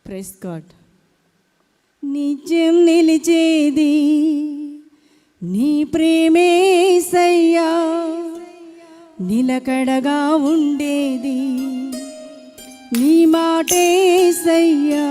Praise God. నిత్యం నిలిచేది నీ ప్రేమేసయ్యా, నిలకడగా ఉండేది నీ మాటేసయ్యా.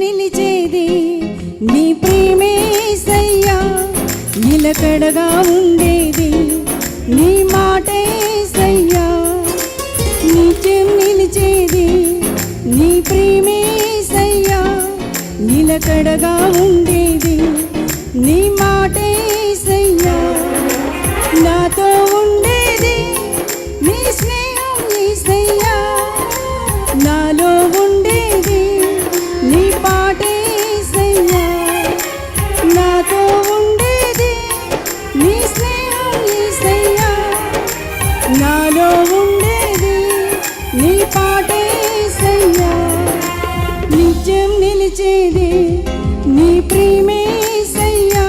నిలిచేది నీ ప్రేమేసయ్యా, నిలకడగా ఉండేది నీ మాటేసయ్యా. నిత్యం నిలిచేది నీ ప్రేమేసయ్యా, నిలకడగా ఉండేది నీ మాటేసయ్యా. నాతో ఉండేది నీ స్నేహం యేసయ్యా, నాలో ఉండేది నీ పాటేసయ్యా. నాతో ఉండేది నీ స్నేహం యేసయ్యా, నాలో ఉండేది నీ పాటేసయ్యా. నిత్యం నిలిచేది నీ ప్రేమేసయ్యా,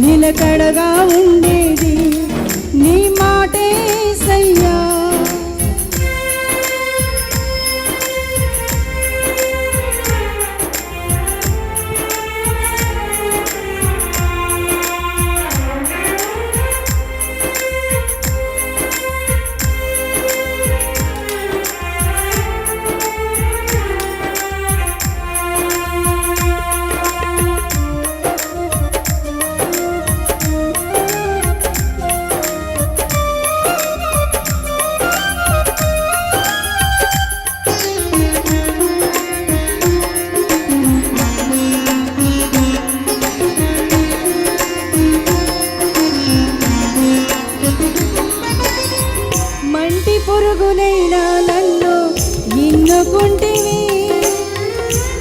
నిలకడగా ఉండేది నీ మాటేసయ్యా. మంటి పురుగునైనా నన్ను ఎన్నుకుంటివి,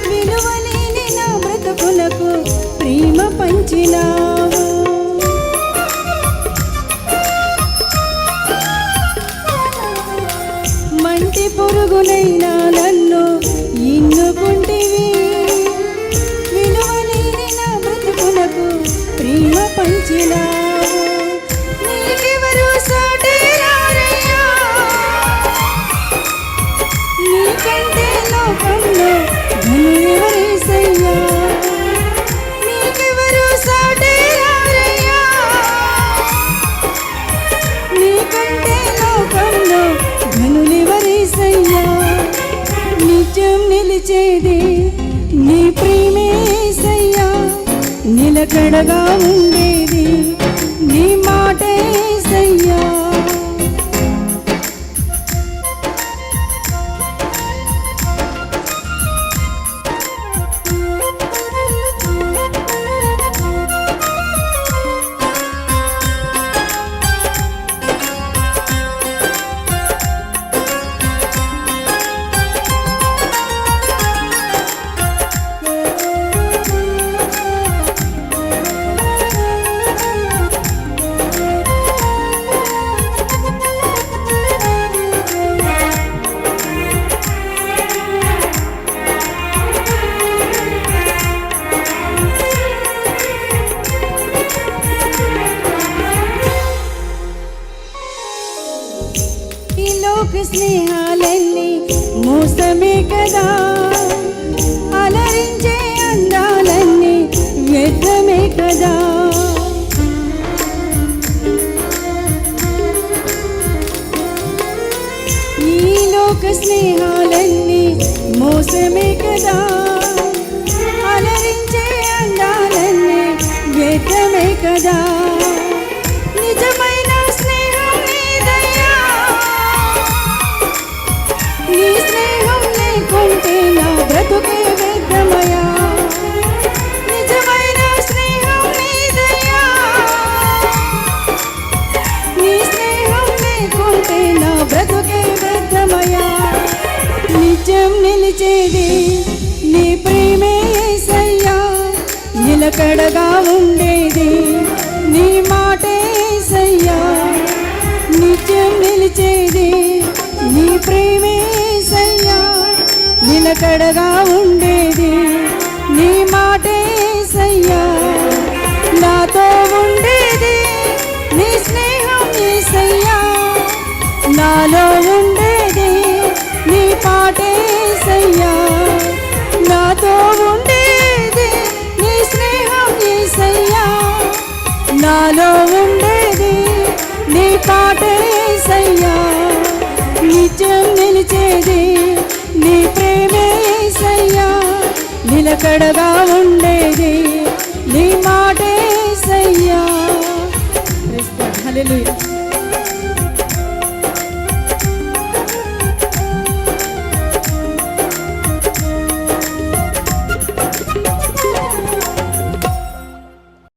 విలువలేని నా బ్రతుకులకు ప్రేమ పంచినావు. మంటి పురుగునైనా నన్ను ఎన్నుకుంటివి, విలువలేని నా బ్రతుకులకు ప్రేమ పంచినావు. నీకెవరు సాటి రారయ్యా, నీకంటే లోకంలో ఘనులెవరేసయ్యా. నీకెవరు సాటి రారయ్యా, నీకంటే లోకంలో ఘనులెవరేసయ్యా. నిత్యం నిలిచేది నీ ప్రేమేసయ్యా, నిలకడగా ఉండేది నీ మాటేసయ్యా. లోక స్నేహాలన్నీ మోసమే కదా, అలరించే అందాలన్నీ వ్యర్థమే కదా. ఈ లోక స్నేహాలన్నీ మోసమే కదా, అలరించే అందాలన్నీ వ్యర్థమే కదా. నిజమైన స్నేహం నీదయ్యా, నీ స్నేహం బ్రతుకే వ్యర్థమయా. నిజమైన స్నేహం నీదయ్యా, నీ స్నేహం లేకుంటే నా బ్రతుకే వ్యర్థమయా. నిత్యం నిలిచేది నీ ప్రేమే యేసయ్యా, నిలకడగా ఉండేది నీ మాటే యేసయ్యా. నిత్యం నిలిచేది నీ ప్రేమే యేసయ్యా, నిలకడగా ఉండేది నీ మాటే యేసయ్యా. నాతో ఉండేది నీ స్నేహం యేసయ్యా, నాలో ఉండేది నీ పాటే యేసయ్యా. నాతో ఉండేది నీ స్నేహం యేసయ్యా, నాలో ఉండేది నీ పాటే యేసయ్యా. నిత్యం నిలిచేది నీ ప్రేమే యేసయ్యా, నిలకడగా ఉండేది నీ మాటే యేసయ్యా. హల్లెలూయా.